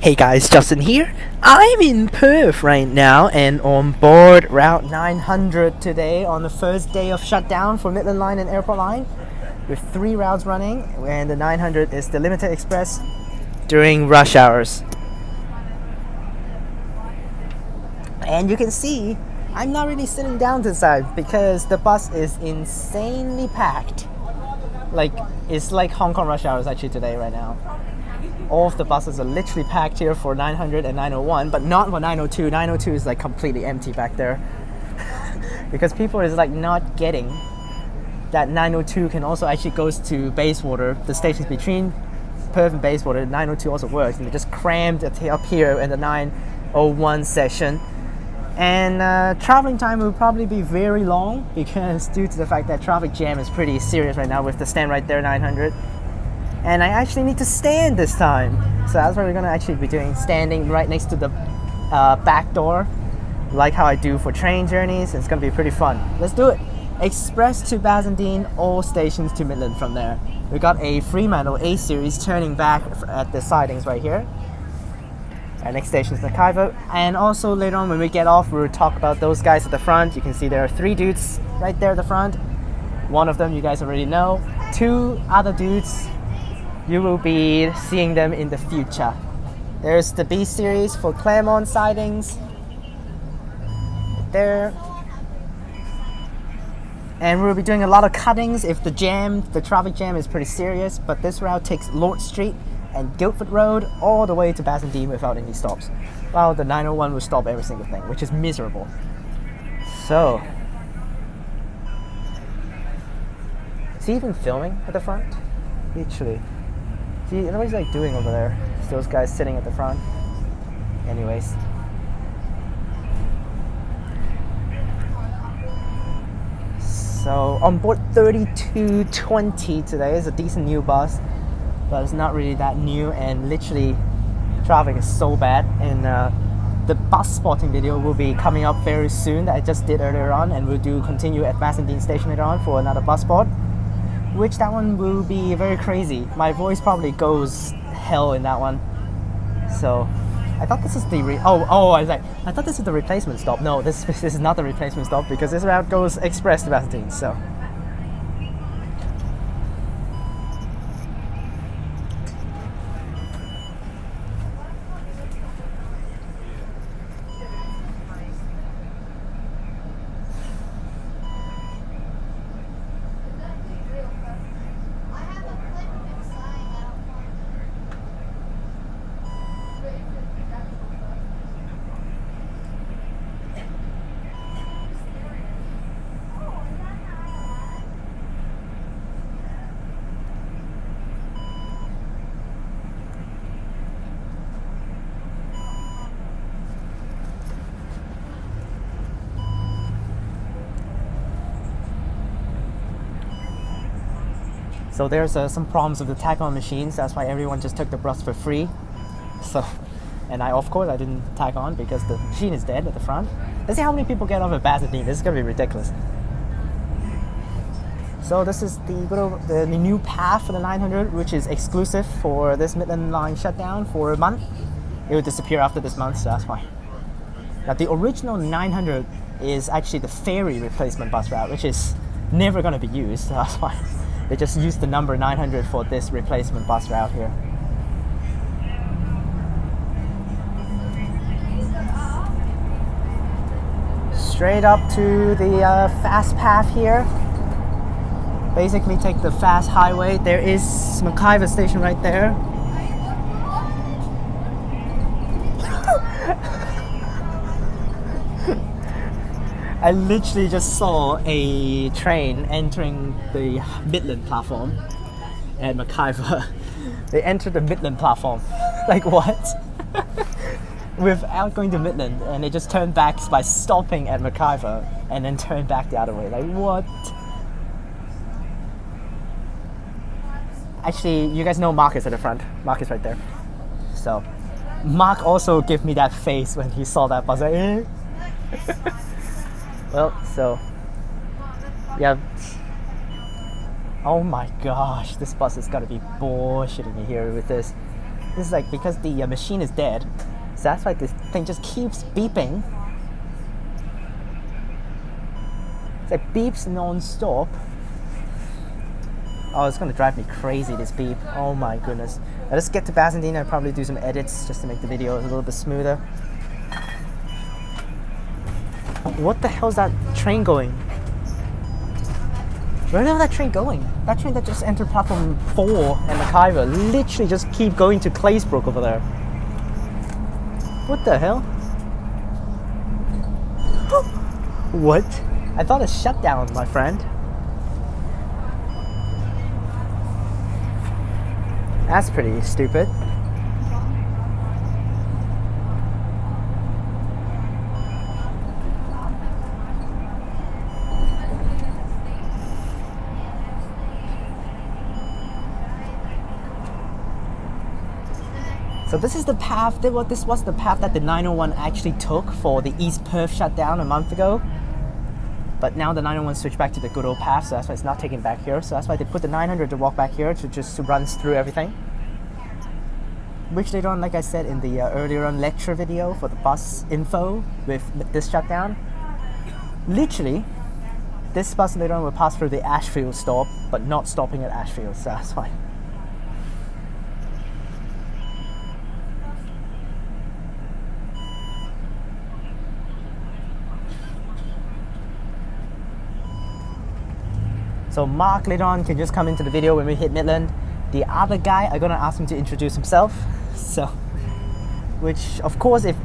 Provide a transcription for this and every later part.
Hey guys, Justin here. I'm in Perth right now and on board Route 900 today on the first day of shutdown for Midland Line and Airport Line with 3 routes running, and the 900 is the limited express during rush hours. And you can see I'm not really sitting down this side because the bus is insanely packed. Like, it's like Hong Kong rush hours actually today right now. All of the buses are literally packed here for 900 and 901, but not for 902. 902 is like completely empty back there because people is like not getting that 902 can also actually goes to Bayswater. The stations between Perth and Bayswater, 902 also works, and they just crammed it up here in the 901 section. And traveling time will probably be very long because due to the fact that traffic jam is pretty serious right now with the stand right there, 900. And I actually need to stand this time, so that's what we're gonna actually be doing, standing right next to the back door, like how I do for train journeys. It's gonna be pretty fun. Let's do it. Express to Bassendean, all stations to Midland from there. We got a Fremantle A series turning back at the sidings right here. Our next station is Quay, and also later on when we get off, we'll talk about those guys at the front. You can see there are 3 dudes right there at the front. One of them you guys already know. 2 other dudes, you will be seeing them in the future. There's the B series for Claremont sidings right there, and we'll be doing a lot of cuttings if the traffic jam is pretty serious. But this route takes Lord Street and Guildford Road all the way to Bassendean without any stops, while the 901 will stop every single thing, which is miserable. So, is he even filming at the front? Literally. See, what he's like doing over there? It's those guys sitting at the front. Anyways. So, on board 3220 today is a decent new bus, but it's not really that new, and literally traffic is so bad. And the bus spotting video will be coming up very soon that I just did earlier on, and we'll continue at Bassendean Station later on for another bus spot, which that one will be very crazy. My voice probably goes hell in that one. So I thought this is the I thought this is the replacement stop. No, this is not the replacement stop because this route goes express to Bassendean. So So there's some problems with the tag-on machines. That's why everyone just took the bus for free. So, and of course I didn't tag on because the machine is dead at the front. Let's see how many people get off at Bassendean. This is gonna be ridiculous. So this is the new path for the 900, which is exclusive for this Midland Line shutdown for a month. It will disappear after this month, so that's why. Now the original 900 is actually the ferry replacement bus route, which is never gonna be used, so that's why. They just used the number 900 for this replacement bus route here. Straight up to the fast path here. Basically take the fast highway. There is Perth Station right there. I literally just saw a train entering the Midland platform at Perth. They entered the Midland platform. Like what? Without going to Midland, and they just turned back by stopping at Perth and then turned back the other way. Like what? Actually, you guys know Mark is at the front. Mark is right there. So, Mark also gave me that face when he saw that bus. Like, eh? Well, so yeah. Oh my gosh, this bus is gotta be bullshitting me here with this. This is like because the machine is dead, so that's why this thing just keeps beeping. It's like beeps non-stop. Oh, it's gonna drive me crazy, this beep. Oh my goodness. Let's get to Bassendean and probably do some edits just to make the video a little bit smoother. What the hell is that train going? Where the hell is that train going? That train that just entered platform 4 and Quay literally just keep going to Claysbrook over there. What the hell? What? I thought it's shut down, my friend. That's pretty stupid. So this is the path, this was the path that the 901 actually took for the East Perth shutdown a month ago. But now the 901 switched back to the good old path, so that's why it's not taking back here. So that's why they put the 900 to walk back here to just runs through everything. Which later on, like I said in the earlier on lecture video for the bus info with this shutdown, literally, this bus later on will pass through the Ashfield stop, but not stopping at Ashfield, so that's fine. So Mark later on can just come into the video when we hit Midland. The other guy, I'm gonna ask him to introduce himself. So, which of course, if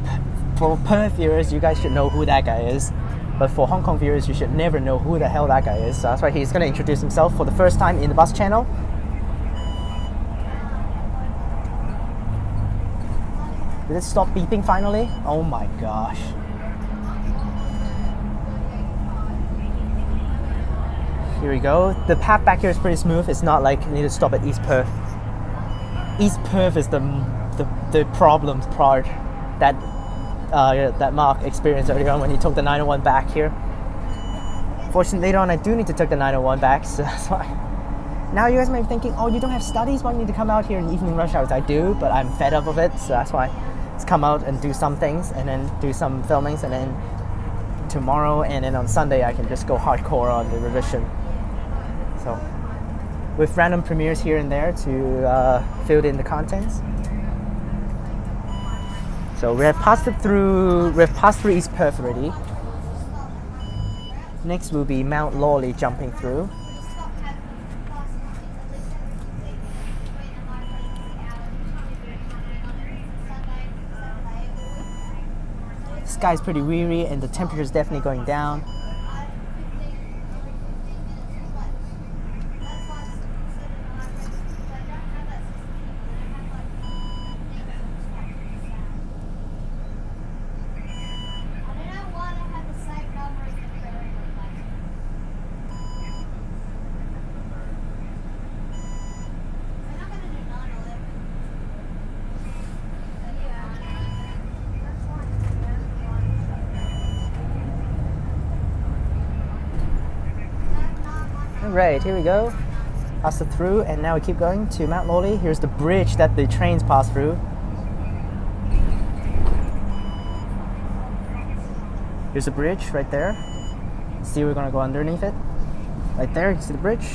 for Perth viewers, you guys should know who that guy is. But for Hong Kong viewers, you should never know who the hell that guy is. So that's why he's gonna introduce himself for the first time in the bus channel. Did it stop beeping finally? Oh my gosh. Here we go. The path back here is pretty smooth. It's not like you need to stop at East Perth. East Perth is the problem part that that Mark experienced earlier on when he took the 901 back here. Fortunately, later on I do need to take the 901 back, so that's why. Now you guys might be thinking, oh, you don't have studies, why do you need to come out here in evening rush hours? I do, but I'm fed up of it, so that's why let's come out and do some things and then do some filmings, and then tomorrow and then on Sunday I can just go hardcore on the revision. So, with random premieres here and there to fill in the contents. So we have passed through East Perth already. Next will be Mount Lawley jumping through. The sky is pretty weary and the temperature is definitely going down. Right, here we go. Pass it through, and now we keep going to Mount Lawley. Here's the bridge that the trains pass through. Here's the bridge right there. See, we're gonna go underneath it. Right there, you see the bridge?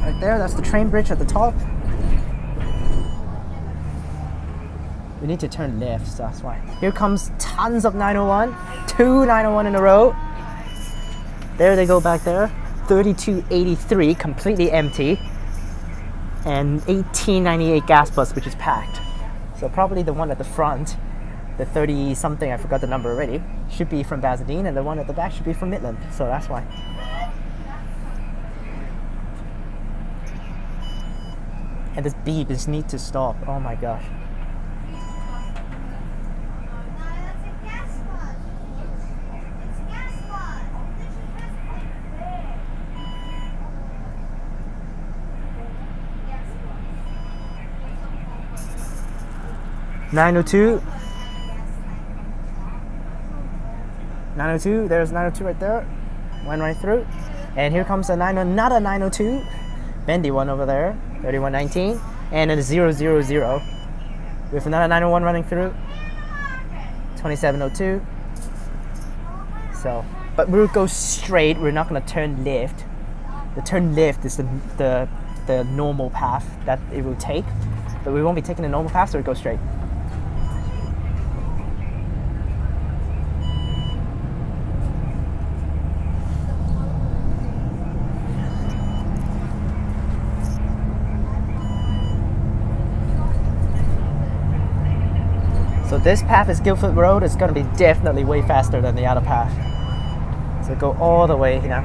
Right there, that's the train bridge at the top. We need to turn left, so that's why. Here comes tons of 901. 2 901 in a row. There they go back there. 3283 completely empty, and 1898 gas bus which is packed. So probably the one at the front, the 30 something, I forgot the number already, should be from Bassendean, and the one at the back should be from Midland, so that's why. And this beep just needs to stop. Oh my gosh. (902), there's 902 right there, went right through, and here comes another 902, bendy one over there, 3119, and then 000 with another 901 running through 2702. So, but we'll go straight. We're not going to turn left. The turn left is the normal path that it will take, but we won't be taking the normal path, so we go straight. So this path is Guildford Road. It's going to be definitely way faster than the other path. So go all the way now.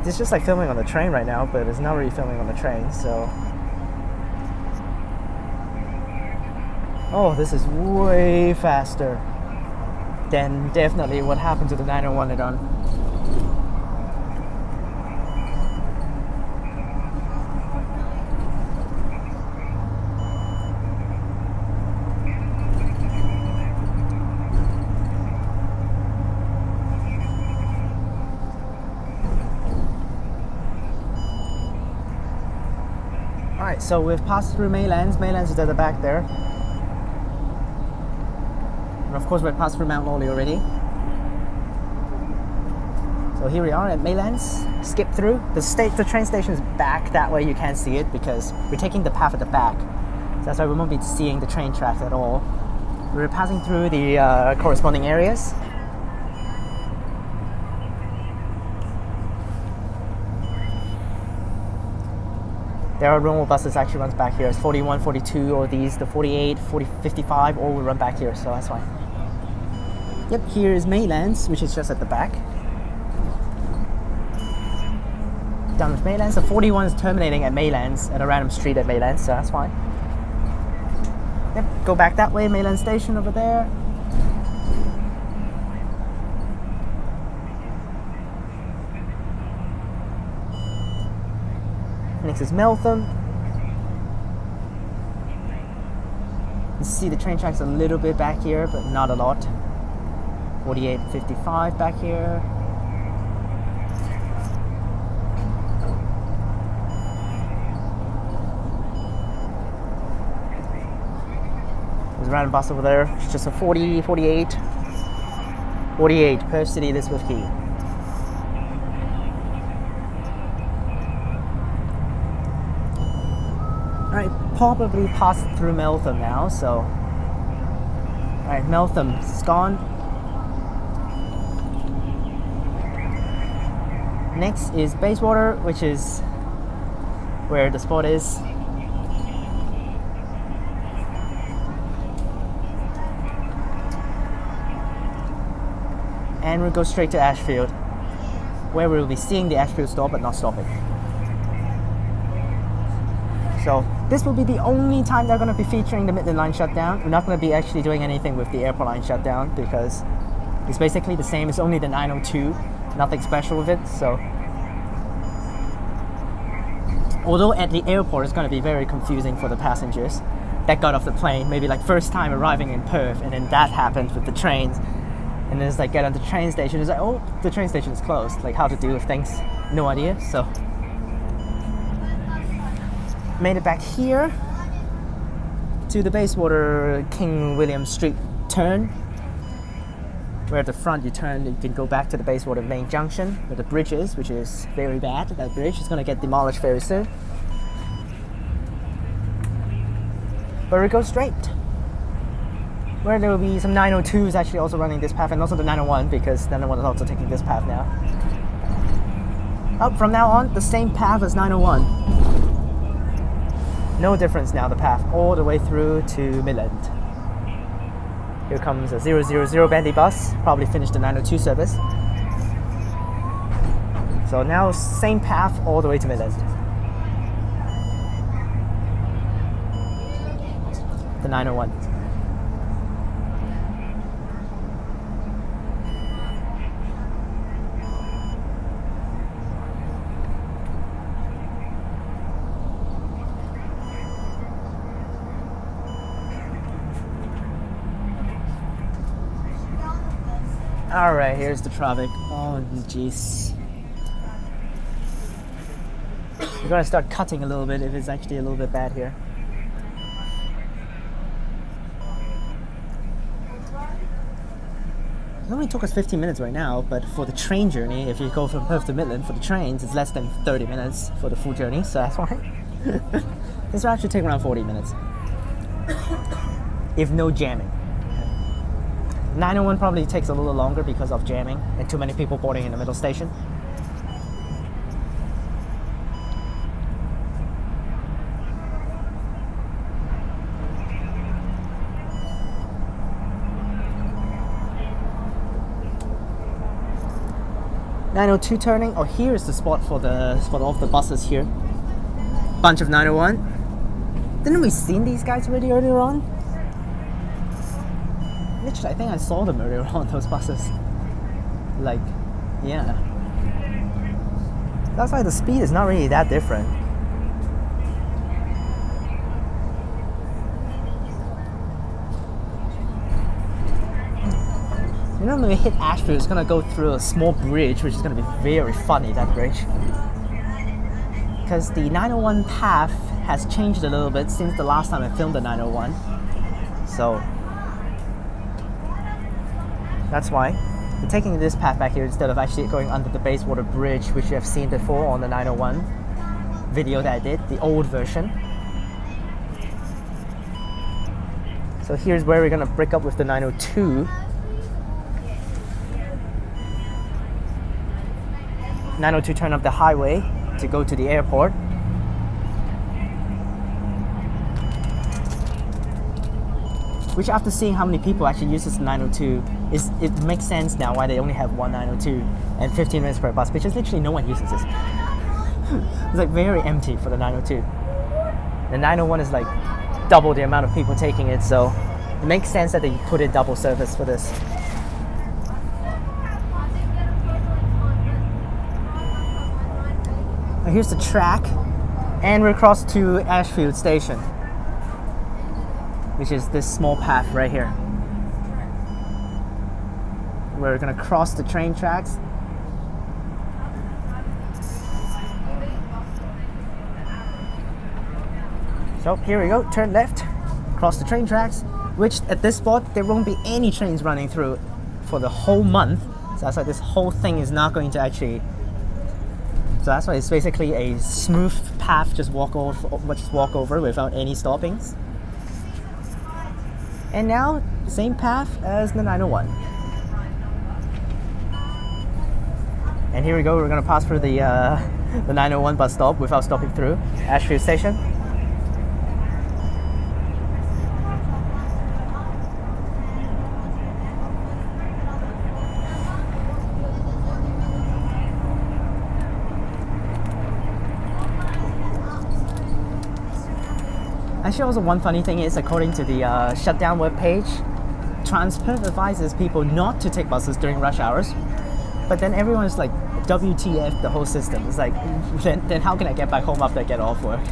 It's just like filming on the train right now, but it's not really filming on the train, so... Oh, this is way faster than definitely what happened to the 901 at on. Alright, so we've passed through Maylands. Maylands is at the back there. And of course we've passed through Mount Lawley already. So here we are at Maylands. Skip through. The train station is back that way, you can't see it because we're taking the path at the back. So that's why we won't be seeing the train tracks at all. We're passing through the corresponding areas. There are normal buses actually runs back here. It's 41, 42, or these, the 48, 40, 55, all will run back here, so that's fine. Yep, here is Maylands, which is just at the back. Done with Maylands. The 41 is terminating at Maylands, at a random street at Maylands, so that's fine. Yep, go back that way, Midland Station over there. Next is Meltham. You see the train tracks a little bit back here, but not a lot. 48, 55 back here. There's a random bus over there. It's just a 40, 48. 48, Perth City, Elizabeth Quay. Alright, probably passed through Meltham now, so... Alright, Meltham's gone. Next is Bayswater, which is where the spot is. And we'll go straight to Ashfield, where we'll be seeing the Ashfield stop but not stopping. So this will be the only time they're going to be featuring the Midland Line Shutdown. We're not going to be actually doing anything with the Airport Line Shutdown because it's basically the same. It's only the 902, nothing special with it. So although at the airport it's going to be very confusing for the passengers that got off the plane, maybe like first time arriving in Perth, and then that happened with the trains, and then it's like get on the train station, it's like, oh, the train station is closed, like how to deal with things, no idea. So made it back here to the Bayswater King William Street turn, where at the front you turn, you can go back to the Bayswater main junction where the bridge is, which is very bad. That bridge is going to get demolished very soon. But we go straight, where there will be some 902s actually also running this path, and also the 901, because the 901 is also taking this path now. Up from now on, the same path as 901. No difference now, the path all the way through to Midland. Here comes a 000 Bentley bus, probably finished the 902 service. So now same path all the way to Midland. The 901. Alright, here's the traffic. Oh, jeez. We're gonna start cutting a little bit if it's actually a little bit bad here. It only took us 15 minutes right now, but for the train journey, if you go from Perth to Midland, for the trains, it's less than 30 minutes for the full journey, so that's why. This will actually take around 40 minutes. If no jamming. 901 probably takes a little longer because of jamming and too many people boarding in the middle station. (902) turning. Oh, here is the spot for all of the buses here. Bunch of 901. Didn't we seen these guys already earlier on? Literally, I think I saw them earlier on, those buses. Like, yeah. That's why the speed is not really that different. You know, when we hit Ashfield, it's gonna go through a small bridge, which is gonna be very funny, that bridge. Because the 901 path has changed a little bit since the last time I filmed the 901. So, that's why we're taking this path back here instead of actually going under the Bayswater Bridge, which you have seen before on the 901 video that I did, the old version. So here's where we're gonna break up with the 902. 902 turn up the highway to go to the airport. Which, after seeing how many people actually use this 902, it makes sense now why they only have one 902 and 15 minutes per bus, because literally no one uses this. It's like very empty for the 902. The 901 is like double the amount of people taking it, so it makes sense that they put in double service for this. Now here's the track, and we're across to Ashfield Station, which is this small path right here. We're gonna cross the train tracks. So here we go, turn left, cross the train tracks, which at this spot there won't be any trains running through for the whole month. So that's why this whole thing is not going to actually. So that's why it's basically a smooth path, just walk over without any stoppings. And now, same path as the 901. And here we go, we're gonna pass through the 901 bus stop without stopping through Ashfield Station. Actually, also one funny thing is, according to the shutdown webpage, Transperth advises people not to take buses during rush hours. But then everyone is like, WTF the whole system. It's like, then how can I get back home after I get off work?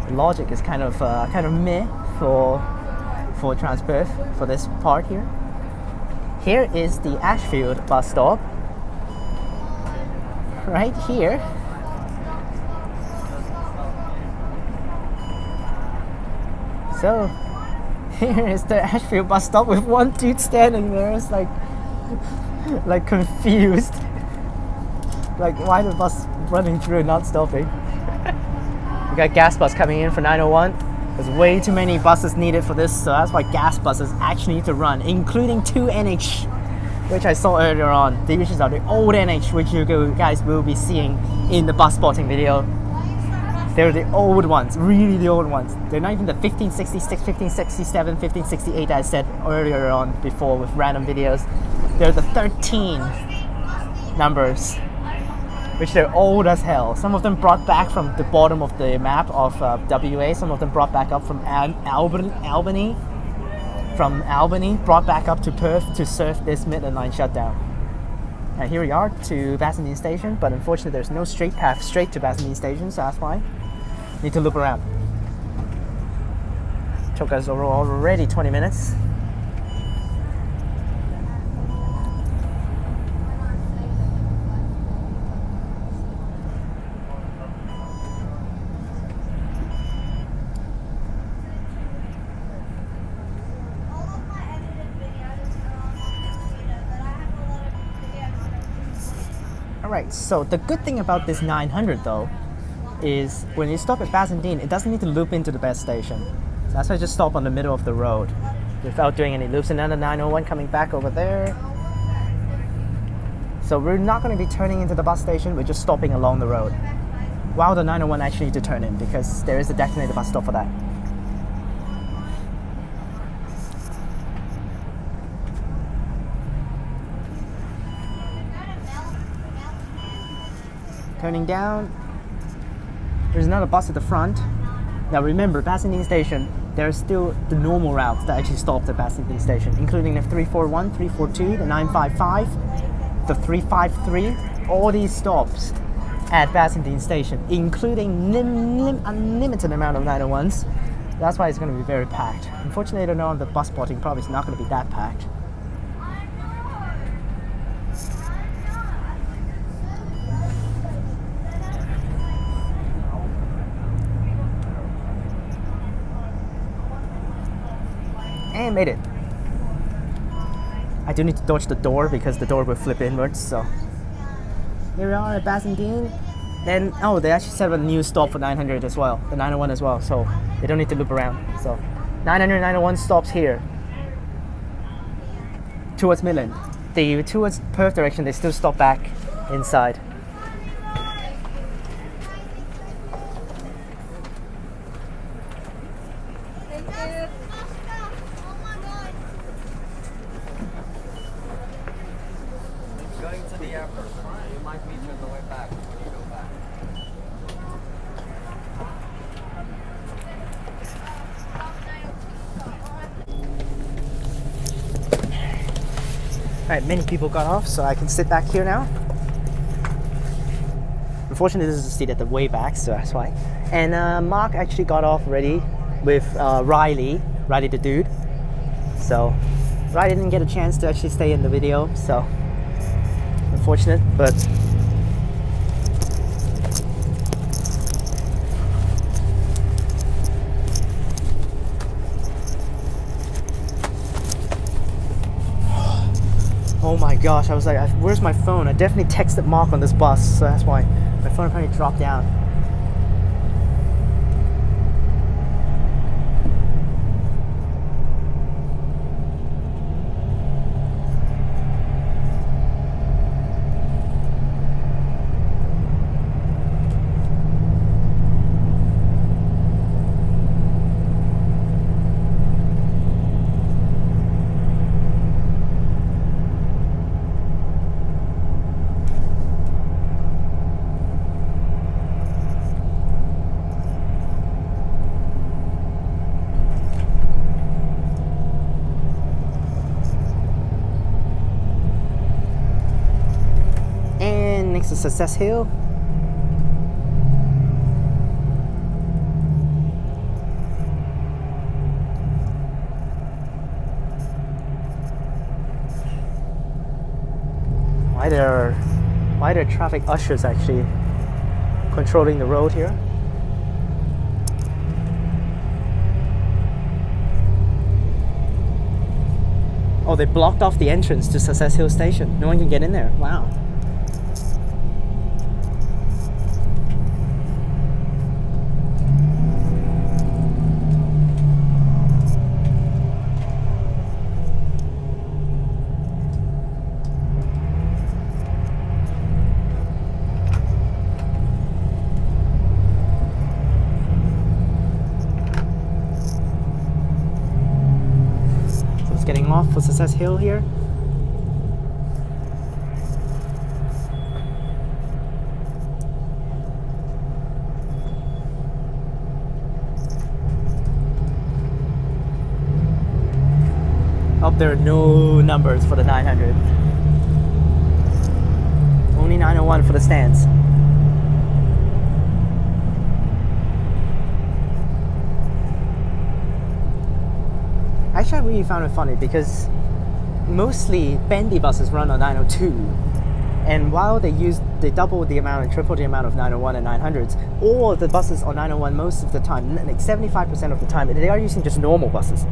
The logic is kind of meh for Transperth for this part here. Here is the Ashfield bus stop. Right here. So, here is the Ashfield bus stop with one dude standing there. It's like confused. Like, why the bus running through and not stopping? We got gas bus coming in for 901. There's way too many buses needed for this, so that's why gas buses actually need to run, including 2 NH, which I saw earlier on. These are the old NH, which you guys will be seeing in the bus spotting video. They're the old ones, really the old ones. They're not even the 1566, 1567, 1568 that I said earlier on before with random videos. They're the 13 numbers, which they're old as hell. Some of them brought back from the bottom of the map of WA. Some of them brought back up from Albany. From Albany, brought back up to Perth to serve this Midland Line Shutdown. And here we are to Bassendean Station, but unfortunately there's no straight path straight to Bassendean Station, so that's why. Need to loop around. Took us already 20 minutes. Alright, so the good thing about this 900 though is when you stop at Bassendean, it doesn't need to loop into the best station. So that's why I just stop on the middle of the road without doing any loops. And then the 901 coming back over there. So we're not going to be turning into the bus station, we're just stopping along the road. While the 901 actually need to turn in because there is a designated bus stop for that. Turning down, there's another bus at the front. Now remember, Bassendean Station, there's still the normal routes that actually stopped at Bassendean Station, including the 341, 342, the 955, the 353, all these stops at Bassendean Station, including unlimited amount of 901s. That's why it's going to be very packed. Unfortunately, I don't know on the bus spotting, probably it's not going to be that packed. And made it. I do need to dodge the door because the door will flip inwards, so here we are at Bassendean. Then, oh, they actually set up a new stop for 900 as well, the 901 as well, so they don't need to loop around. So 900, 901 stops here towards Midland. Towards Perth direction, they still stop back inside. Alright, many people got off, so I can sit back here now. Unfortunately, this is the seat at the way back, so that's why. And Mark actually got off already with Riley the dude. So Riley didn't get a chance to actually stay in the video, so unfortunate, but oh my gosh, I was like, where's my phone? I definitely texted Mark on this bus, so that's why my phone probably dropped down. To Success Hill. Why there are traffic ushers actually controlling the road here? Oh, they blocked off the entrance to Success Hill Station. No one can get in there. Wow. Getting off for Success Hill here. Up there are no numbers for the 900. Only 901 for the stands. Actually, I really found it funny because mostly bendy buses run on 902, and while they double the amount and triple the amount of 901 and 900s, all the buses on 901 most of the time, like 75% of the time, they are using just normal buses.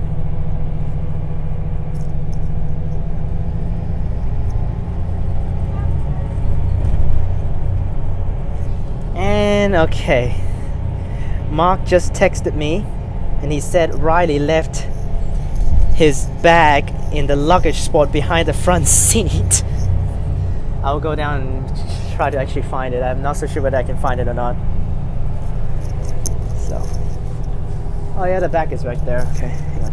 then, okay. Mark just texted me and he said Riley left his bag in the luggage spot behind the front seat. I'll go down and try to actually find it. I'm not so sure whether I can find it or not. So, oh yeah, the bag is right there. Okay, hang on.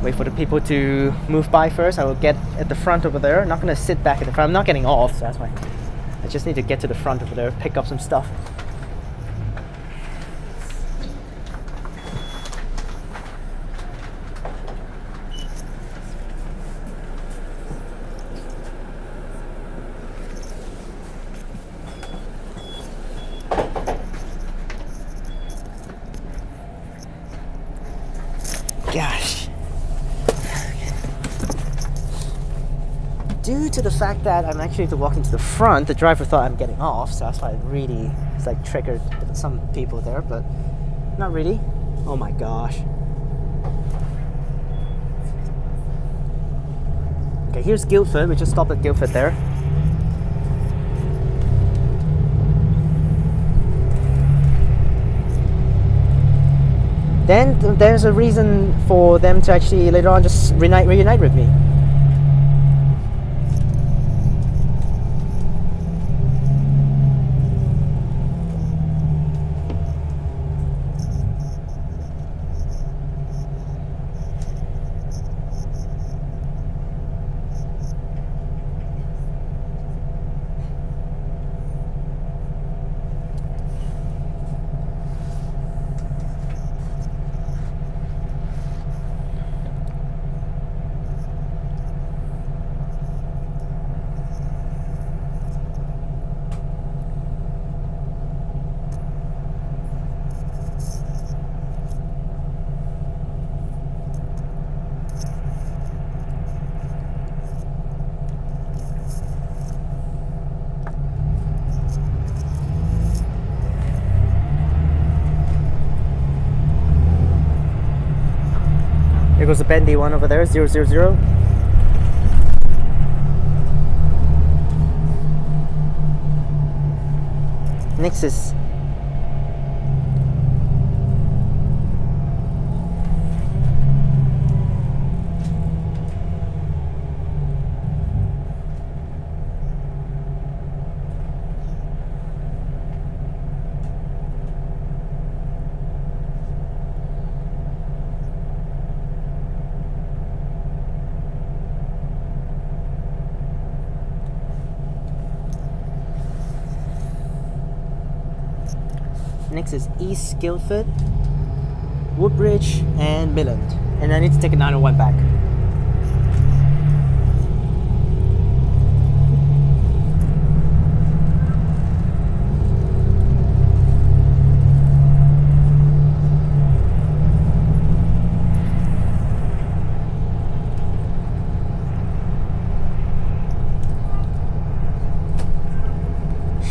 Wait for the people to move by first. I will get at the front over there. I'm not gonna sit back at the front. I'm not getting off, so that's why. I just need to get to the front over there, pick up some stuff. Gosh. Due to the fact that I'm actually walking to the front, the driver thought I'm getting off, so that's why it really, it's like triggered some people there, but not really. Oh my gosh. Okay, here's Guildford. We just stopped at Guildford there. Then there's a reason for them to actually later on just reunite with me. There goes the bendy one over there, 000. Next is East Guildford, Woodbridge, and Midland. And I need to take a 901 back.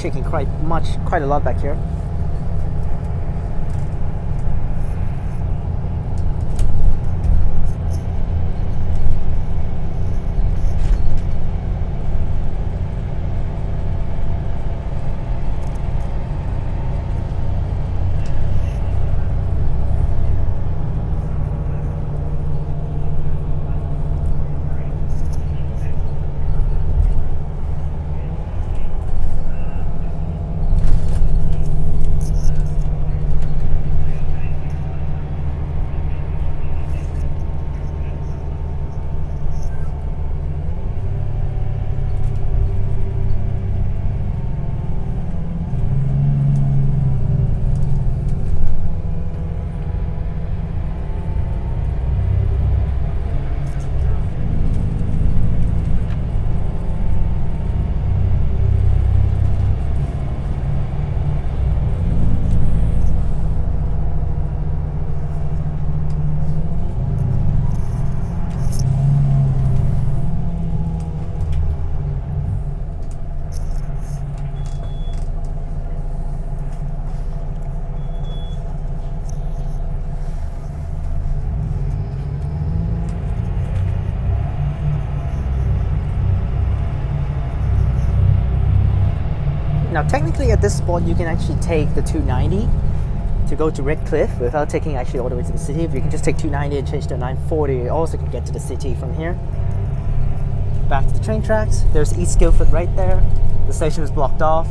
Shaking quite a lot back here. Now technically at this spot you can actually take the 290 to go to Redcliffe without taking actually all the way to the city. If you can just take 290 and change to 940, you also can get to the city from here. Back to the train tracks. There's East Guildford right there. The station is blocked off.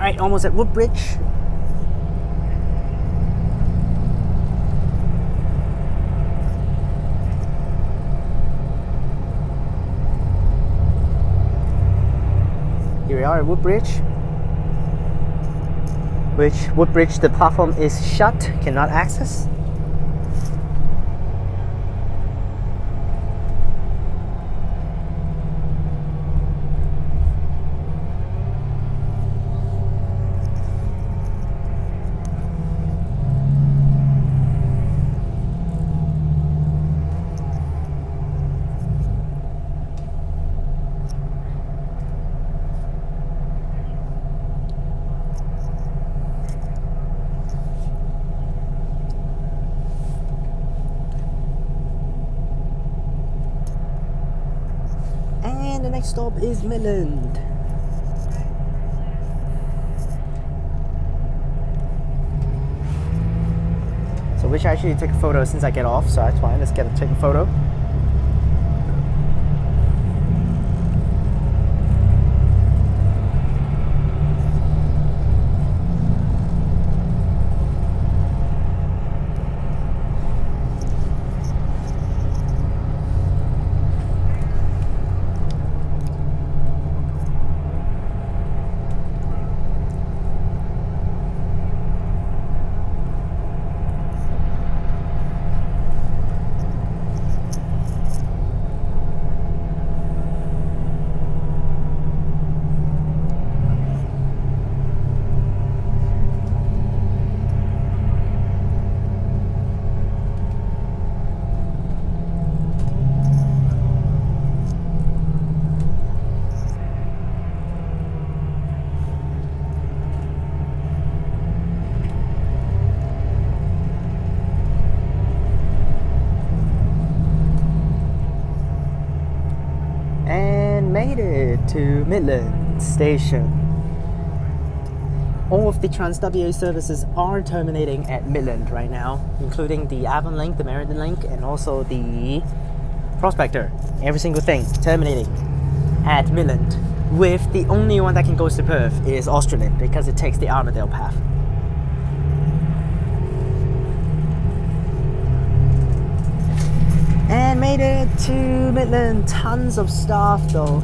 Alright, almost at Woodbridge. Here we are at Woodbridge. Woodbridge, the platform is shut, cannot access. And the next stop is Midland. So we should actually take a photo since I get off, so that's fine. Let's take a photo. Made it to Midland Station. All of the Trans-WA services are terminating at Midland right now, including the Avon Link, the Meriden Link, and also the Prospector. Every single thing terminating at Midland, with the only one that can go to Perth is Australind because it takes the Armadale path. And made it to Midland. Tons of staff though.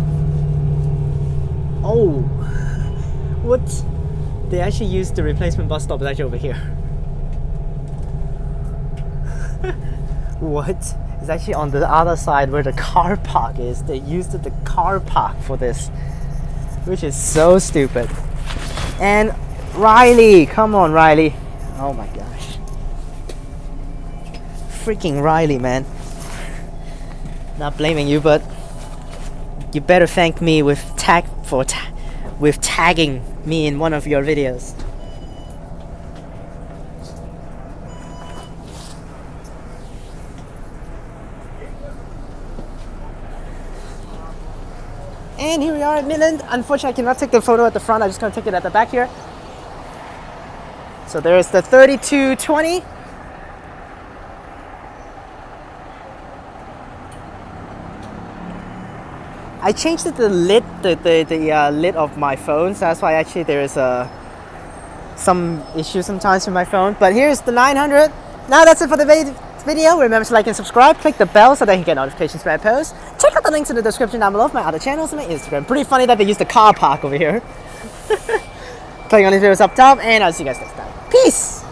Oh, what? They actually used the replacement bus stop actually over here. What? It's actually on the other side where the car park is. They used the car park for this, which is so stupid. And Riley, come on Riley. Oh my gosh. Freaking Riley, man. Not blaming you, but you better thank me with tagging me in one of your videos. And here we are at Midland. Unfortunately, I cannot take the photo at the front. I'm just going to take it at the back here. So there's the 3220. I changed the lid, the lid of my phone, so that's why actually there is some issues sometimes with my phone. But here's the 900. Now that's it for the video. Remember to like and subscribe, click the bell so that you can get notifications when I post. Check out the links in the description down below of my other channels and my Instagram. Pretty funny that they use the car park over here. Click on these videos up top, and I'll see you guys next time. Peace!